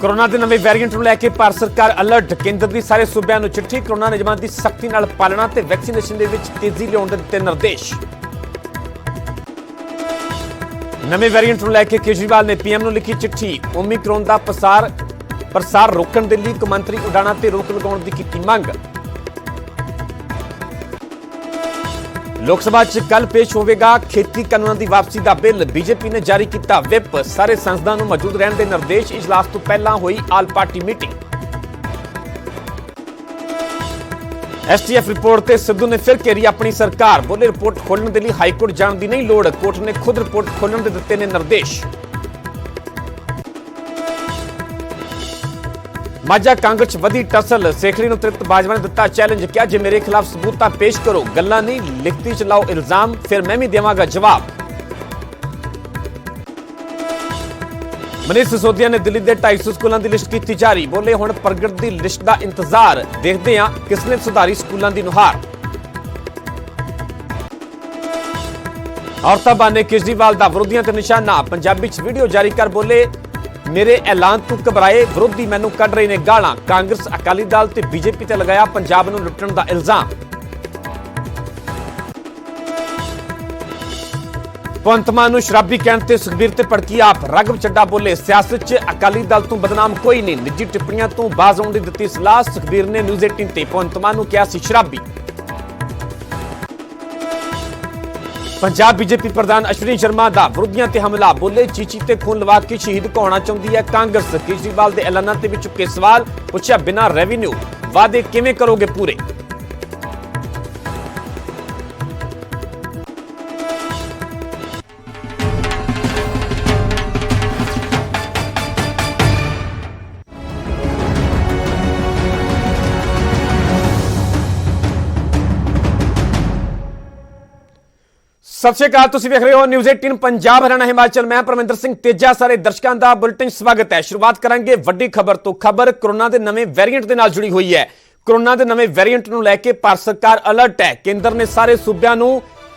Corona के नवे variant ਨੂੰ ਲੈ ਕੇ ਭਾਰਤ ਸਰਕਾਰ ਅਲਰਟ। ਕੇਂਦਰ ਦੀ ਸਾਰੇ ਸੂਬਿਆਂ ਨੂੰ ਚਿੱਠੀ। ਕੋਰੋਨਾ ਨਿਯਮਾਂ ਦੀ ਸਖਤੀ ਨਾਲ ਪਾਲਣਾ ਤੇ ਵੈਕਸੀਨੇਸ਼ਨ ਦੇ ਵਿੱਚ ਤੇਜ਼ੀ ਲਿਆਉਣ ਦੇ ਦਿੱਤੇ ਨਿਰਦੇਸ਼। ਨਵੇਂ वेरिएंट ਨੂੰ ਲੈ ਕੇ ਕੇਜਰੀਵਾਲ ਨੇ ਪੀਐਮ ਨੂੰ ਲਿਖੀ ਚਿੱਠੀ। ਓਮਿਕਰੋਨ ਦਾ ਪ੍ਰਸਾਰ ਰੋਕਣ ਦੇ ਲਈ ਕੌਮਾਂਤਰੀ ਉਡਾਣਾਂ ਤੇ ਰੋਕ ਲਗਾਉਣ ਦੀ ਕੀਤੀ ਮੰਗ। लोक सभा च कल पेश होगा खेती कानूनों की वापसी का बिल। बीजेपी ने जारी किया विप। सारे सांसदों को मौजूद रहने के निर्देश। इजलास तो पहला हुई आल पार्टी मीटिंग। एसटीएफ रिपोर्ट से सिद्धू ने फिर घेरी अपनी सरकार। बोले रिपोर्ट खोलने के लिए हाईकोर्ट जाने की नहीं लोड़। कोर्ट ने खुद रिपोर्ट खोलने के दिते ने निर्देश। माझा कांग्रेस वधी टसल। सेखड़ी ਨੂੰ ਤ੍ਰਿਪਤ ਬਾਜਵਾ ਨੇ ਦਿੱਤਾ ਚੈलेंज। ਕਿਹਾ ਜੇ ਮੇਰੇ ਖਿਲਾਫ ਸਬੂਤ ਤਾਂ ਪੇਸ਼ ਕਰੋ, ਗੱਲਾਂ ਨਹੀਂ ਲਿਖਤੀ ਚ ਲਾਓ ਇਲਜ਼ਾਮ, ਫਿਰ ਮੈਂ ਵੀ ਦੇਵਾਂਗਾ ਜਵਾਬ। ਮਨੀਸ਼ ਸਿਸੋਦੀਆ ਨੇ ਦਿੱਲੀ ਦੇ 250 ਸਕੂਲਾਂ ਦੀ ਲਿਸਟ ਕੀਤੀ ਜਾਰੀ। ਬੋਲੇ ਹੁਣ ਪ੍ਰਗਟ ਦੀ ਲਿਸਟ ਦਾ ਇੰਤਜ਼ਾਰ, ਦੇਖਦੇ ਹਾਂ ਕਿਸ ਨੇ ਸੁਧਾਰੀ ਸਕੂਲਾਂ ਦੀ ਨੁਹਾਰ। ਔਰਤਾਂ ਬਾਨੇ ਕੇਜਰੀਵਾਲ ਦਾ ਵਿਰੋਧੀਆਂ ਤੇ ਨਿਸ਼ਾਨਾ। ਪੰਜਾਬੀ ਚ ਵੀਡੀਓ ਜਾਰੀ ਕਰ ਬੋਲੇ मेरे ऐलान तू घबराए, विरोधी मैनू कढ़ रहे ने गालां। कांग्रेस अकाली दल ते बीजेपी ते लगाया पंजाब नू लुट्टण दा इल्जाम। भगवंत मान नू शराबी कहण ते सुखबीर ते भड़की आप। राघव चड्डा बोले सियासत च अकाली दल तू बदनाम कोई नहीं। निजी टिप्पणियां तू बाज आउण दी दित्ती सलाह। सुखबीर ने न्यूज़ 18 ते भगवंत मान नू कहा सी शराबी। पंजाब बीजेपी प्रधान अश्विनी शर्मा का विरोधियों ते हमला। बोले चीची ते खून लवा के शहीद कहना चाहती है कांग्रेस। केजरीवाल के ऐलानों ते भी चुके सवाल। पूछा बिना रेवेन्यू वादे किवें करोगे पूरे। सत श्री अकाल, तुसीं वेख रहे हो न्यूज़ 18 पंजाब हरियाणा हिमाचल। मैं परमिंदर सिंह तेजा। सारे दर्शकों का बुलेटिन स्वागत है। शुरुआत करांगे वड्डी खबर तो। खबर कोरोना के नवे वेरिएंट के नाल जुड़ी हुई है। कोरोना के नवे वेरिएंट नूं लैके भारत सरकार अलर्ट है। केंद्र ने सारे सूबिਆਂ ਨੂੰ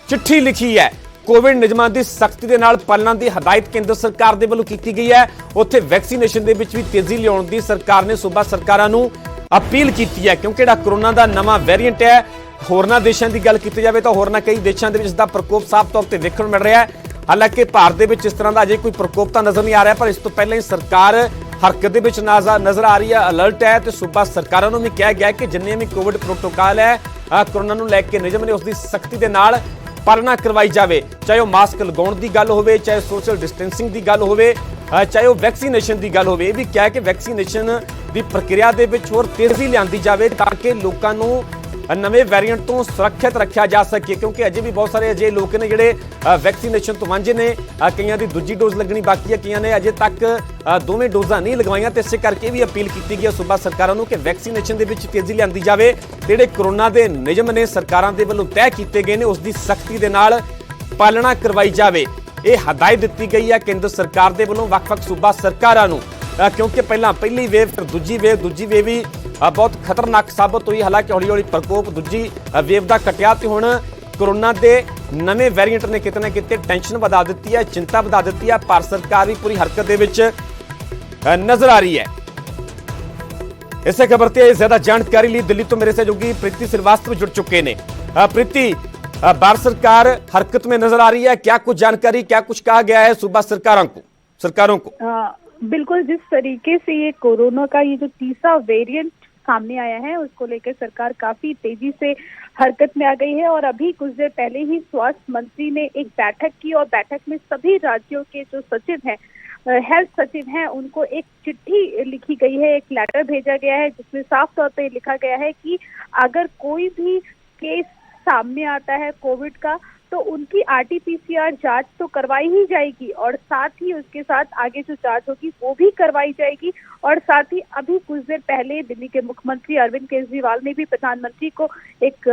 चिट्ठी लिखी है। कोविड नियमां की सख्ती के नाल पालना की हदायत केंद्र सरकार के वल्लों की गई है। उत्थे वैक्सीनेशन के भी तेजी लियाउण दी सरकार ने सूबा सरकारां नूं अपील की है, क्योंकि जिहड़ा कोरोना का नवा वेरिएंट है होरना देशों की गल की जाए तो होरना कई देशों के इसका प्रकोप साफ तौर पर देखने मिल रहा है। हालांकि भारत के इस तरह का अजे कोई प्रकोप तो नजर नहीं आ रहा, पर इस तो पहले ही सरकार हरकत के नजर आ रही है, अलर्ट है। तो सूबा सरकारों को भी कहा गया कि जिन्ने भी कोविड प्रोटोकॉल है कोरोना को लैके नियम ने उसकी सख्ती के नाल पालना करवाई जाए। चाहे वह मास्क लगाने की गल हो, चाहे सोशल डिस्टेंसिंग की गल हो, चाहे वह वैक्सीनेशन की गल हो। यह भी कहा कि वैक्सीनेशन की प्रक्रिया के होर तेजी लियाती जाए ताकि लोगों को नवे वेरिएंट तो सुरक्षित रखा जा सके, क्योंकि अजे भी बहुत सारे अजे लोग ने जिहड़े वैक्सीनेशन तो वांझे ने। कईयां दी दूजी डोज लगनी बाकी है, कईयां ने अजे तक दोवें डोजां नहीं लगवाइयां। तो इस करके भी अपील की गई सूबा सरकारों को कि वैक्सीनेशन के विच तेजी लियाती जाए। जिहड़े कोरोना के नियम ने सरकारां दे वल्लों तय किए गए हैं उसकी सख्ती के नाल पालना करवाई जाए। ये हदायत दी गई है केंद्र सरकार के वल्लों वख-वख सूबा सरकारां नूं, क्योंकि पहली वेव फिर दूजी वेव भी बहुत खतरनाक साबित हुई। हालांकि हौली हौली प्रकोप दूजी वेव का कटिया तो हुण कोरोना के नवे वेरिएंट ने किते ना किते टेंशन बढ़ा दी है, चिंता बढ़ा दी है। भारत सरकार भी पूरी हरकत दे विच नजर आ रही है। इस खबर से ज्यादा जानकारी लिए दिल्ली तो मेरे सहयोगी प्रीति श्रीवास्तव जुड़ चुके हैं। प्रीति, भारत सरकार हरकत में नजर आ रही है, क्या कुछ जानकारी, क्या कुछ कहा गया है सूबा सरकारों को? बिल्कुल, जिस तरीके से ये कोरोना का ये जो तीसरा वेरिएंट सामने आया है उसको लेकर सरकार काफी तेजी से हरकत में आ गई है। और अभी कुछ देर पहले ही स्वास्थ्य मंत्री ने एक बैठक की और बैठक में सभी राज्यों के जो सचिव हैं, हेल्थ सचिव हैं, उनको एक चिट्ठी लिखी गई है, एक लेटर भेजा गया है जिसमें साफ तौर पे लिखा गया है कि अगर कोई भी केस सामने आता है कोविड का तो उनकी आरटी-पीसीआर जांच तो करवाई ही जाएगी और साथ ही उसके साथ आगे जो जांच होगी वो भी करवाई जाएगी। और साथ ही अभी कुछ देर पहले दिल्ली के मुख्यमंत्री अरविंद केजरीवाल ने भी प्रधानमंत्री को एक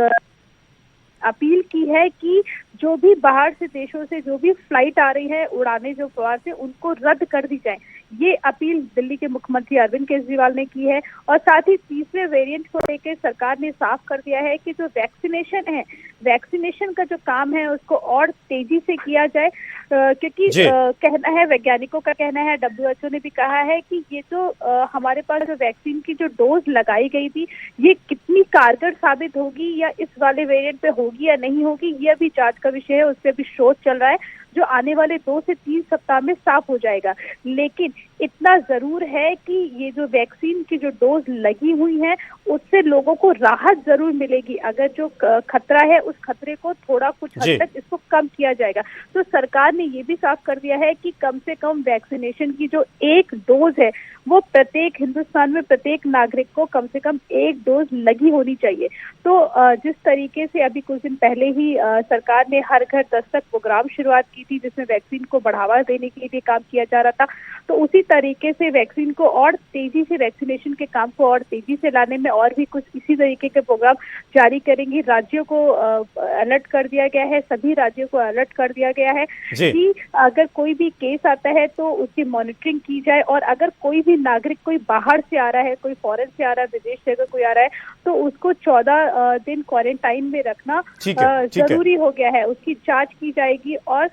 अपील की है कि जो भी बाहर से देशों से जो भी फ्लाइट आ रही है, उड़ाने जो प्रवास है, उनको रद्द कर दी जाए। ये अपील दिल्ली के मुख्यमंत्री अरविंद केजरीवाल ने की है। और साथ ही तीसरे वेरिएंट को लेकर सरकार ने साफ कर दिया है कि जो वैक्सीनेशन है, वैक्सीनेशन का जो काम है उसको और तेजी से किया जाए, क्योंकि कहना है, वैज्ञानिकों का कहना है, WHO ने भी कहा है कि ये जो हमारे पास जो वैक्सीन की जो डोज लगाई गई थी ये कितनी कारगर साबित होगी या इस वाले वेरिएंट पे होगी या नहीं होगी, ये अभी जांच का विषय है, उस पर भी शोध चल रहा है, जो आने वाले 2 से 3 सप्ताह में साफ हो जाएगा। लेकिन इतना जरूर है कि ये जो वैक्सीन की जो डोज लगी हुई है उससे लोगों को राहत जरूर मिलेगी। अगर जो खतरा है उस खतरे को थोड़ा कुछ हद तक इसको कम किया जाएगा। तो सरकार ने ये भी साफ कर दिया है कि कम से कम वैक्सीनेशन की जो एक डोज है वो प्रत्येक हिंदुस्तान में प्रत्येक नागरिक को कम से कम एक डोज लगी होनी चाहिए। तो जिस तरीके से अभी कुछ दिन पहले ही सरकार ने हर घर दस्तक प्रोग्राम शुरुआत की थी, जिसमें वैक्सीन को बढ़ावा देने के लिए काम किया जा रहा था, तो उसी तरीके से वैक्सीन को और तेजी से, वैक्सीनेशन के काम को और तेजी से लाने में और भी कुछ इसी तरीके के प्रोग्राम जारी करेंगी। राज्यों को अलर्ट कर दिया गया है, सभी राज्यों को अलर्ट कर दिया गया है कि अगर कोई भी केस आता है तो उसकी मॉनिटरिंग की जाए, और अगर कोई भी नागरिक कोई बाहर से आ रहा है, कोई फॉरेन से आ रहा है, विदेश से अगर कोई आ रहा है, तो उसको 14 दिन क्वारंटाइन में रखना जरूरी हो गया है। उसकी जांच की जाएगी और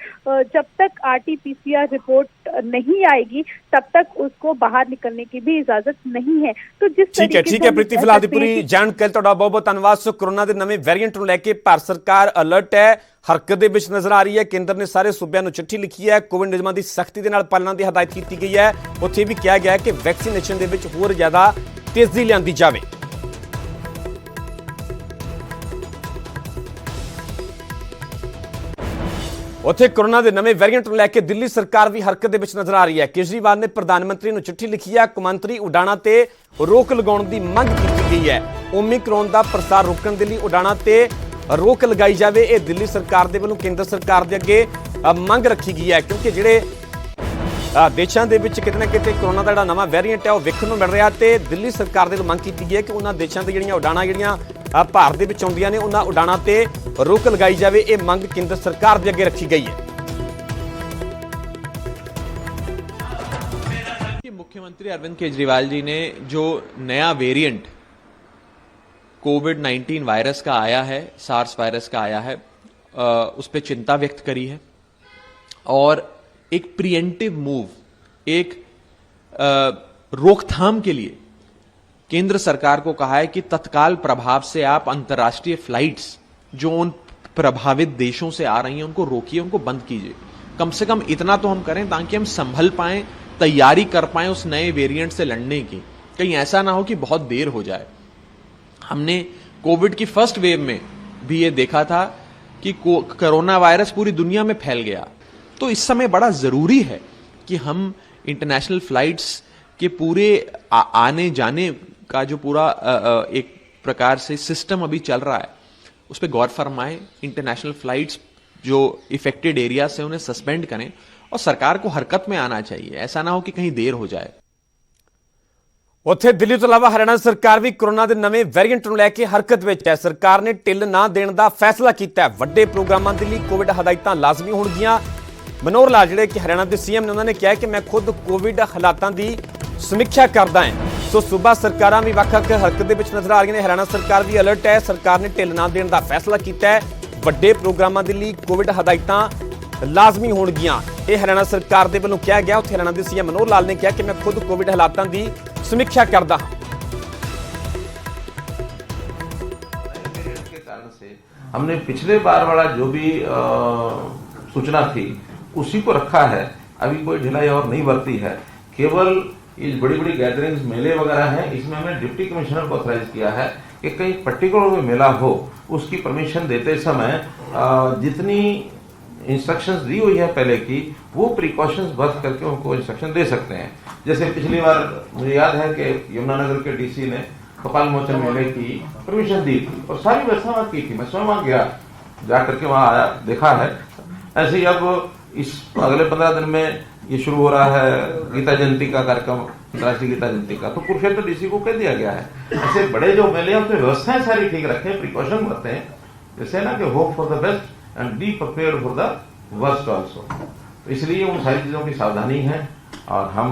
जब तक RT-PCR रिपोर्ट नहीं आएगी तब तक उसको बाहर निकलने की भी इजाजत नहीं है। तो जिस ठीक है प्रीति, फिलहाल ਦੀ ਪੂਰੀ ਜਾਣਕਾਰੀ ਤੁਹਾਡਾ ਬਹੁਤ ਬਹੁਤ ਧੰਨਵਾਦ। ਸੋ ਕੋਰੋਨਾ ਦੇ ਨਵੇਂ ਵੇਰੀਐਂਟ ਨੂੰ ਲੈ ਕੇ ਭਾਰਤ ਸਰਕਾਰ ਅਲਰਟ ਹੈ, ਹਰਕਤ ਦੇ ਵਿੱਚ ਨਜ਼ਰ ਆ ਰਹੀ ਹੈ। ਕੇਂਦਰ ਨੇ ਸਾਰੇ ਸੂਬਿਆਂ ਨੂੰ ਚਿੱਠੀ ਲਿਖੀ ਹੈ, ਕੋਵਿਡ ਨਿਯਮਾਂ ਦੀ ਸਖਤੀ ਦੇ ਨਾਲ ਪਾਲਣਾ ਦੀ ਹਦਾਇਤ ਕੀਤੀ ਗਈ ਹੈ। ਉੱਥੇ ਵੀ ਕਿਹਾ ਗਿਆ ਹੈ ਕਿ ਵੈਕਸੀਨੇਸ਼ਨ ਦੇ ਵਿੱਚ ਹੋਰ ਜ਼ਿਆਦਾ ਤੇਜ਼ੀ ਲਿਆਂਦੀ ਜਾਵੇ। ਉੱਥੇ ਕੋਰੋਨਾ ਦੇ ਨਵੇਂ ਵੇਰੀਐਂਟ ਨੂੰ ਲੈ ਕੇ ਦਿੱਲੀ ਸਰਕਾਰ ਵੀ ਹਰਕਤ ਦੇ ਵਿੱਚ ਨਜ਼ਰ ਆ ਰਹੀ ਹੈ। ਕੇਜਰੀਵਾਲ ਨੇ ਪ੍ਰਧਾਨ ਮੰਤਰੀ ਨੂੰ ਚਿੱਠੀ ਲਿਖੀ ਹੈ, ਕੌਮਾਂਤਰੀ ਉਡਾਣਾਂ ਤੇ ਰੋਕ ਲਗਾਉਣ ਦੀ ਮੰਗ ਕੀਤੀ ਗਈ ਹੈ। ਓਮਿਕਰੋਨ ਦਾ ਪ੍ਰਸਾਰ ਰੋਕਣ ਦੇ ਲਈ ਉਡਾਣਾਂ ਤੇ ਰੋਕ ਲਗਾਈ ਜਾਵੇ, ਇਹ ਦਿੱਲੀ ਸਰਕਾਰ ਦੇ ਵੱਲੋਂ ਕੇਂਦਰ ਸਰਕਾਰ ਦੇ ਅੱਗੇ ਮੰਗ ਰੱਖੀ ਗਈ ਹੈ, ਕਿਉਂਕਿ ਜਿਹੜੇ ਦੇਸ਼ਾਂ ਦੇ ਵਿੱਚ ਕਿਤੇ ਨਾ ਕਿਤੇ ਕੋਰੋਨਾ ਦਾ ਜਿਹੜਾ ਨਵਾਂ ਵੇਰੀਐਂਟ ਹੈ ਉਹ ਵੇਖਣ ਨੂੰ ਮਿਲ ਰਿਹਾ, ਤੇ ਦਿੱਲੀ ਸਰਕਾਰ ਦੇ ਵੱਲੋਂ ਮੰਗ ਕੀਤੀ ਗਈ ਹੈ ਕਿ ਉਹਨਾਂ ਦੇਸ਼ਾਂ ਦੇ ਜਿਹੜੀਆਂ ਉਡਾਣਾਂ ਜਿਹੜੀਆਂ ਭਾਰਤ ਦੇ ਵਿੱਚ ਆਉਂਦੀਆਂ ਨੇ ਉਹਨਾਂ ਉਡਾਣਾਂ ਤੇ ਰੋਕ ਲਗਾਈ ਜਾਵੇ। ਇਹ ਮੰਗ ਕੇਂਦਰ ਸਰਕਾਰ ਦੇ ਅੱਗੇ ਰੱਖੀ ਗਈ ਹੈ। मुख्यमंत्री अरविंद केजरीवाल जी ने जो नया वेरिएंट कोविड-19 वायरस का आया है, सार्स वायरस का आया है, उस पर चिंता व्यक्त करी है और एक प्रिएंटिव मूव, एक रोकथाम के लिए केंद्र सरकार को कहा है कि तत्काल प्रभाव से आप अंतर्राष्ट्रीय फ्लाइट्स जो उन प्रभावित देशों से आ रही हैं उनको रोकिए, उनको बंद कीजिए। कम से कम इतना तो हम करें ताकि हम संभल पाएं, तैयारी कर पाएं उस नए वेरिएंट से लड़ने की। कहीं ऐसा ना हो कि बहुत देर हो जाए। हमने कोविड की फर्स्ट वेव में भी ये देखा था कि कोरोना वायरस पूरी दुनिया में फैल गया। तो इस समय बड़ा जरूरी है कि हम इंटरनेशनल फ्लाइट्स के पूरे आने जाने का जो पूरा एक प्रकार से सिस्टम अभी चल रहा है उस पर गौर फरमाएं। इंटरनेशनल फ्लाइट्स जो इफेक्टेड एरिया से उन्हें सस्पेंड करें और सरकार को हरकत में आना चाहिए, ऐसा ना हो कि कहीं देर हो जाए। ਉੱਥੇ ਦਿੱਲੀ ਤੋਂ ਇਲਾਵਾ ਹਰਿਆਣਾ ਸਰਕਾਰ ਵੀ ਕੋਰੋਨਾ ਦੇ ਨਵੇਂ ਵੇਰੀਐਂਟ ਨੂੰ ਲੈ ਕੇ ਹਰਕਤ ਵਿੱਚ ਹੈ। ਸਰਕਾਰ ਨੇ ਢਿੱਲ ਨਾ ਦੇਣ ਦਾ ਫੈਸਲਾ ਕੀਤਾ ਹੈ। ਵੱਡੇ ਪ੍ਰੋਗਰਾਮਾਂ ਦੇ ਲਈ ਕੋਵਿਡ ਹਦਾਇਤਾਂ ਲਾਜ਼ਮੀ ਹੋਣਗੀਆਂ। ਮਨੋਹਰ ਲਾਲ ਜਿਹੜੇ ਕਿ ਹਰਿਆਣਾ ਦੇ CM ਨੇ, ਉਹਨਾਂ ਨੇ ਕਿਹਾ ਕਿ ਮੈਂ ਖੁਦ ਕੋਵਿਡ ਹਾਲਾਤਾਂ ਦੀ ਸਮੀਖਿਆ ਕਰਦਾ ਹਾਂ। ਸੋ ਸੂਬਾ ਸਰਕਾਰਾਂ ਵੀ ਵੱਖ-ਵੱਖ ਹਰਕਤ ਦੇ ਵਿੱਚ ਨਜ਼ਰ ਆ ਰਹੀਆਂ ਨੇ। ਹਰਿਆਣਾ ਸਰਕਾਰ ਵੀ ਅਲਰਟ ਹੈ। ਸਰਕਾਰ ਨੇ ਢਿੱਲ ਨਾ ਦੇਣ ਦਾ ਫੈਸਲਾ ਕੀਤਾ ਹੈ। ਵੱਡੇ ਪ੍ਰੋਗਰਾਮਾਂ ਦੇ ਲਈ ਕੋਵਿਡ ਹਦਾਇਤਾਂ ਲਾਜ਼ਮੀ ਹੋਣਗੀਆਂ, ਇਹ ਹਰਿਆਣਾ ਸਰਕਾਰ ਦੇ ਵੱਲੋਂ ਕਿਹਾ ਗਿਆ। ਉੱਥੇ ਹਰਿਆਣਾ ਦੇ CM ਮਨੋਹਰ ਲਾਲ ਨੇ ਕਿਹਾ ਕਿ ਮੈਂ ਖੁਦ ਕੋਵਿਡ ਹਾਲਾਤਾਂ ਦੀ समीक्षा करता हूं। के कारण से हमने पिछले बार वाला जो भी सूचना थी उसी को रखा है। अभी कोई ढिलाई और नहीं बरती है। केवल ये बड़ी बड़ी गैदरिंग्स, मेले वगैरह हैं, इसमें हमने डिप्टी कमिश्नर को ऑथराइज किया है कि कहीं पर्टिकुलर कोई मेला हो उसकी परमिशन देते समय जितनी इंस्ट्रक्शंस दी हुई है पहले की, वो प्रिकॉशंस बरत करके उनको इंस्ट्रक्शन दे सकते हैं। जैसे पिछली बार मुझे याद है कि यमुनानगर के DC ने कपाल मोचन मेले की परमिशन दी थी और सारी व्यवस्था वहां की थी। मैं स्वयं वहां गया, जा करके वहां आया, देखा है। ऐसे ही अब इस अगले 15 दिन में ये शुरू हो रहा है गीता जयंती का कार्यक्रम, अंतर्राष्ट्रीय गीता जयंती का, तो कुरुक्षेत्र DC को कह दिया गया है ऐसे बड़े जो मेले हैं उनकी व्यवस्थाएं सारी ठीक रखें, प्रिकॉशन बरतें, जैसे ना कि hope for the best and be prepared for the worst also. तो इसलिए उन सारी चीजों की सावधानी है और हम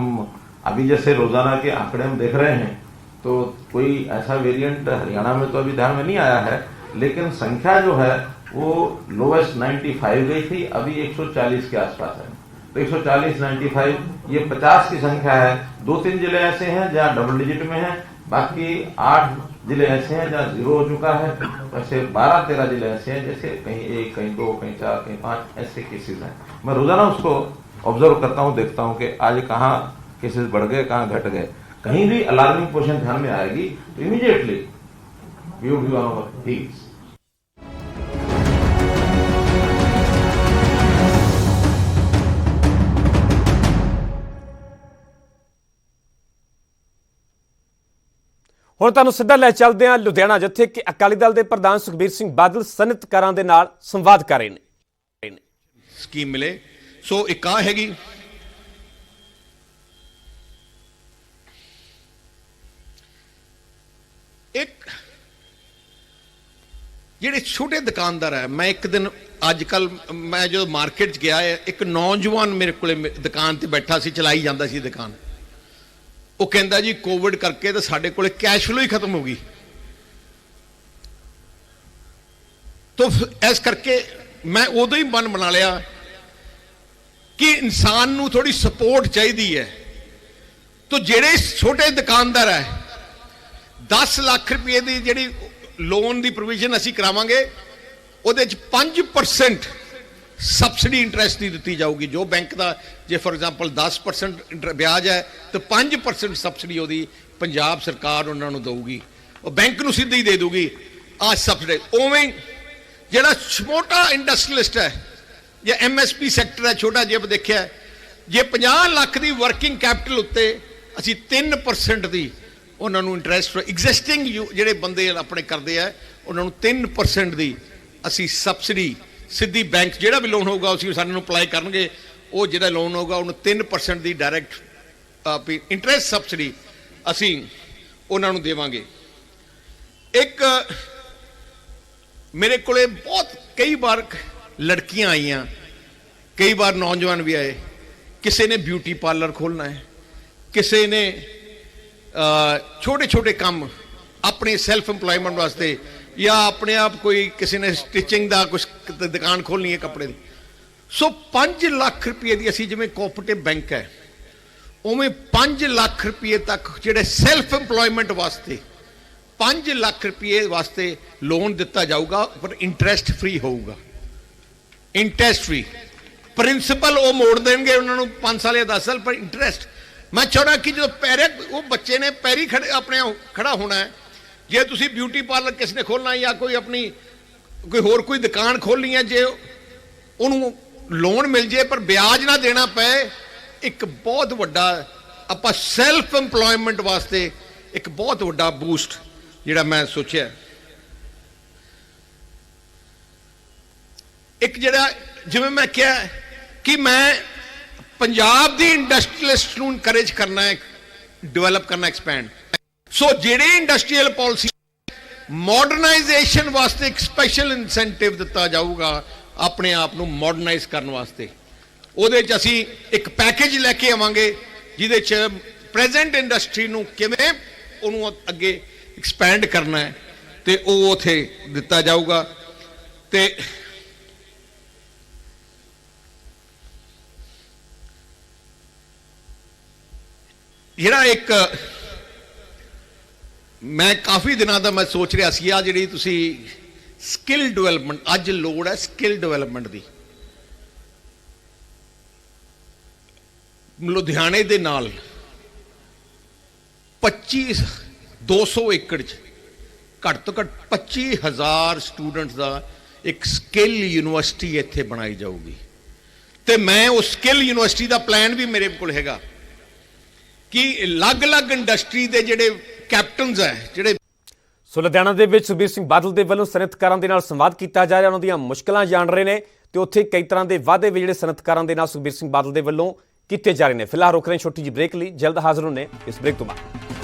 अभी जैसे रोजाना के आंकड़े हम देख रहे हैं तो कोई ऐसा वेरिएंट हरियाणा में तो अभी ध्यान में नहीं आया है, लेकिन संख्या जो है वो लोवेस्ट 95 गई थी, अभी 140 के आसपास है। तो 140, 95 ये 50 की संख्या है। 2-3 जिले ऐसे हैं जहां डबल डिजिट में है, बाकी 8 जिले ऐसे हैं जहां 0 हो चुका है। वैसे 12-13 जिले ऐसे हैं जैसे कहीं 1, कहीं 2, कहीं 4, कहीं 5 ऐसे केसेस हैं। मैं रोजाना उसको ऑब्जर्व करता हूं, देखता हूं कि आज कहाँ केसेस बढ़ गए, कहाँ घट गए। कहीं भी अलार्मिंग पोजीशन ध्यान में आएगी तो immediately we will be on our heels. ਹੁਣ ਤੁਹਾਨੂੰ ਸਿੱਧਾ ਲੈ ਚੱਲਦੇ ਹਾਂ ਲੁਧਿਆਣਾ, ਜਿੱਥੇ ਕਿ ਅਕਾਲੀ ਦਲ ਦੇ ਪ੍ਰਧਾਨ ਸੁਖਬੀਰ ਸਿੰਘ ਬਾਦਲ ਸਨਅਤਕਾਰਾਂ ਦੇ ਨਾਲ ਸੰਵਾਦ ਕਰ ਰਹੇ ਨੇ। ਸਕੀਮ ਮਿਲੇ। ਸੋ ਇੱਕ ਆ ਹੈਗੀ, ਇੱਕ ਜਿਹੜੇ ਛੋਟੇ ਦੁਕਾਨਦਾਰ ਹੈ, ਮੈਂ ਇੱਕ ਦਿਨ ਅੱਜ ਕੱਲ ਮੈਂ ਜਦੋਂ ਮਾਰਕੀਟ 'ਚ ਗਿਆ, ਇੱਕ ਨੌਜਵਾਨ ਮੇਰੇ ਕੋਲੇ ਦੁਕਾਨ ਤੇ ਬੈਠਾ ਸੀ, ਚਲਾਈ ਜਾਂਦਾ ਸੀ ਦੁਕਾਨ। ਉਹ ਕਹਿੰਦਾ ਜੀ ਕੋਵਿਡ ਕਰਕੇ ਤਾਂ ਸਾਡੇ ਕੋਲੇ ਕੈਸ਼ ਫਲੋ ਹੀ ਖਤਮ ਹੋ ਗਈ। तो इस करके मैं उदो ही मन बना लिया कि इंसान नू थोड़ी सपोर्ट चाहिए है। तो जेड़े छोटे दुकानदार है 10 लाख रुपये की जी लोन की प्रोविजन असी करावांगे, उहदे 5% सबसिडी इंटरस्ट की दी जाऊगी। जो बैंक का जे फॉर एग्जाम्पल 10% ब्याज है तो 5% सबसिडी वो पंजाब सरकार उन्होंने देगी, और बैंक नू सीधी दे दूगी आ सबसिडी। उवें जिहड़ा छोटा इंडस्ट्रीलिस्ट है या MSP सैक्टर है छोटा जिहा देखिया, जे 50 लाख की वर्किंग कैपिटल उत्ते असी 3% की उन्होंने इंटरस्ट एग्जिस्टिंग जिहड़े बंदे अपने करते हैं उन्होंने 3% की असी सबसिडी सीधी बैंक जिहड़ा भी लोन होगा उसी सानू अप्लाई करनगे, वो जिहड़ा लोन होगा उन्होंने 3% की डायरैक्ट इंटरस्ट सबसिडी असी उन्होंने देवांगे। एक मेरे को बहुत कई बार लड़कियां आईयां, कई बार नौजवान भी आए, किसी ने ब्यूटी पार्लर खोलना है, किसी ने छोटे छोटे काम अपने सैल्फ एम्प्लॉयमेंट वास्ते, या अपने आप कोई किसी ने स्टिचिंग का कुछ दुकान खोलनी है कपड़े की। सो 5 लाख रुपये की असी जिवें कोऑपरेटिव बैंक है उवें 5 लाख रुपये तक जिहड़े सैल्फ एम्प्लॉयमेंट वास्ते 5 लाख रुपये वास्ते लोन दिता जाऊगा, पर इंटरस्ट फ्री होगा। इंटरस्ट फ्री प्रिंसिपल वो मोड़ देंगे उन्होंने 5 साल या 10 साल, पर इंटरस्ट मैं चाहना कि जो पैरे वो बच्चे ने पैरी खड़े अपने खड़ा होना है। जे तुसी ब्यूटी पार्लर किसी ने खोलना या कोई अपनी कोई होर कोई दुकान खोलनी है, जे उन्होंने लोन मिल जाए पर ब्याज ना देना पे, एक बहुत वड्डा आपां सैल्फ एम्प्लॉयमेंट वास्ते एक बहुत वड्डा बूस्ट जिहड़ा मैं सोचा। एक जिहड़ा जिवें मैं कहा कि मैं पंजाब दी इंडस्ट्रीलिस्ट नूं इनकरेज करना है, डिवेलप करना, एक्सपैंड। सो जिहड़ी इंडस्ट्रीयल पॉलिसी मॉडर्नाइजेशन वास्ते एक स्पेशल इंसेंटिव दिता जाऊगा अपने आप नूं मॉडर्नाइज करने वास्ते। उहदे च असीं एक पैकेज लैके आवांगे जिहदे च प्रेजेंट इंडस्ट्री नूं किवें उहनूं अगे एक्सपैंड करना है तो वो उथे दिता जाऊगा। तो जिहड़ा एक मैं काफ़ी दिनों का मैं सोच रहा सी आ जिहड़ी तुसी स्किल डिवेलपमेंट अज लोड़ है स्किल डिवेलपमेंट की। लुधियाने दे नाल 200 एकड़ घट तो घट 25,000 स्टूडेंट्स का एक स्किल यूनिवर्सिटी इत्थे बनाई जाऊगी। तो मैं उस स्किल यूनिवर्सिटी का प्लान भी मेरे को हैगा कि अलग अलग इंडस्ट्री के जिहड़े कैप्टनस है जिहड़े। ਸੋ ਲੁਧਿਆਣਾ ਦੇ ਵਿੱਚ ਸੁਖਬੀਰ ਸਿੰਘ ਬਾਦਲ ਦੇ ਵੱਲੋਂ ਸਨਅਤਕਾਰਾਂ ਦੇ ਨਾਲ ਸੰਵਾਦ ਕੀਤਾ ਜਾ ਰਿਹਾ, ਉਹਨਾਂ ਦੀਆਂ ਮੁਸ਼ਕਲਾਂ ਜਾਣ ਰਹੇ ਨੇ ਤੇ ਉੱਥੇ ਕਈ ਤਰ੍ਹਾਂ ਦੇ ਵਾਅਦੇ ਵੀ ਜਿਹੜੇ ਸਨਅਤਕਾਰਾਂ ਦੇ ਨਾਲ ਸੁਖਬੀਰ ਸਿੰਘ ਬਾਦਲ ਦੇ ਵੱਲੋਂ ਕੀਤੇ ਜਾ ਰਹੇ ਨੇ। ਫਿਲਹਾਲ ਰੁਕ ਰਹੇ ਛੋਟੀ ਜਿਹੀ ਬ੍ਰੇਕ ਲਈ, ਜਲਦ ਹਾਜ਼ਰ ਹੋਣੇ ਇਸ ਬ੍ਰੇਕ ਤੋਂ ਬਾਅਦ।